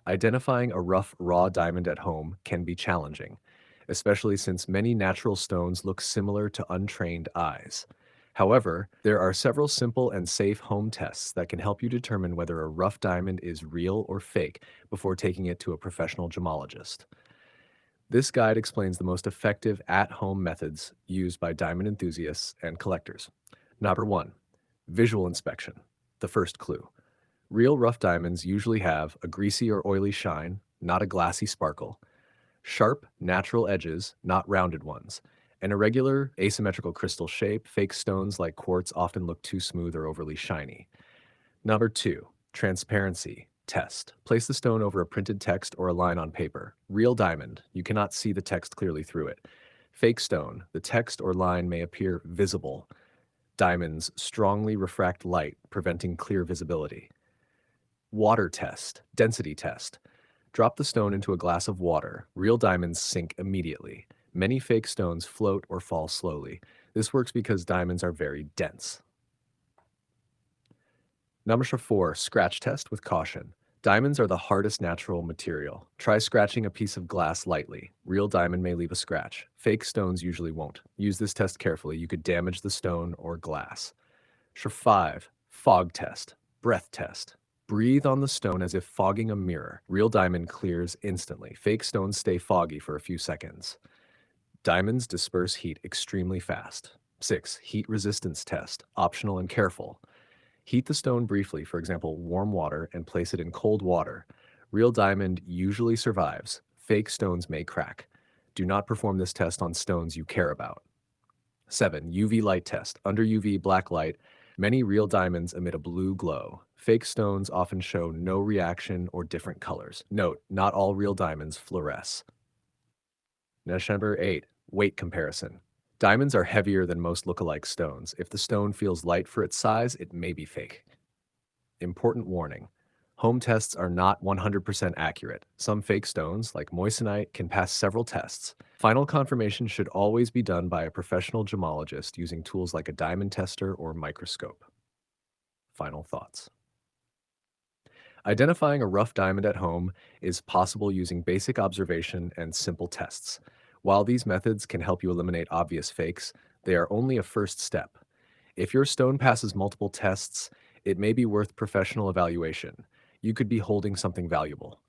Identifying a rough, raw diamond at home can be challenging, especially since many natural stones look similar to untrained eyes. However, there are several simple and safe home tests that can help you determine whether a rough diamond is real or fake before taking it to a professional gemologist. This guide explains the most effective at home methods used by diamond enthusiasts and collectors. Number one, visual inspection. The first clue. Real rough diamonds usually have a greasy or oily shine, not a glassy sparkle, sharp, natural edges, not rounded ones, an irregular, asymmetrical crystal shape. Fake stones like quartz often look too smooth or overly shiny. Number two, transparency test. Place the stone over a printed text or a line on paper. Real diamond, you cannot see the text clearly through it. Fake stone, the text or line may appear visible. Diamonds strongly refract light, preventing clear visibility. Water test, density test. Drop the stone into a glass of water. Real diamonds sink immediately. Many fake stones float or fall slowly. This works because diamonds are very dense. Number four, scratch test with caution. Diamonds are the hardest natural material. Try scratching a piece of glass lightly. Real diamond may leave a scratch. Fake stones usually won't. Use this test carefully. You could damage the stone or glass. Number five, fog test, breath test. Breathe on the stone as if fogging a mirror. Real diamond clears instantly. Fake stones stay foggy for a few seconds. Diamonds disperse heat extremely fast. Six, heat resistance test, optional and careful. Heat the stone briefly, for example, warm water, and place it in cold water. Real diamond usually survives. Fake stones may crack. Do not perform this test on stones you care about. 7. UV light test. Under UV black light, many real diamonds emit a blue glow. Fake stones often show no reaction or different colors. Note, not all real diamonds fluoresce. Number 8. Weight comparison. Diamonds are heavier than most lookalike stones. If the stone feels light for its size, it may be fake. Important warning. Home tests are not 100% accurate. Some fake stones, like moissanite, can pass several tests. Final confirmation should always be done by a professional gemologist using tools like a diamond tester or microscope. Final thoughts. Identifying a rough diamond at home is possible using basic observation and simple tests. While these methods can help you eliminate obvious fakes, they are only a first step. If your stone passes multiple tests, it may be worth professional evaluation. You could be holding something valuable.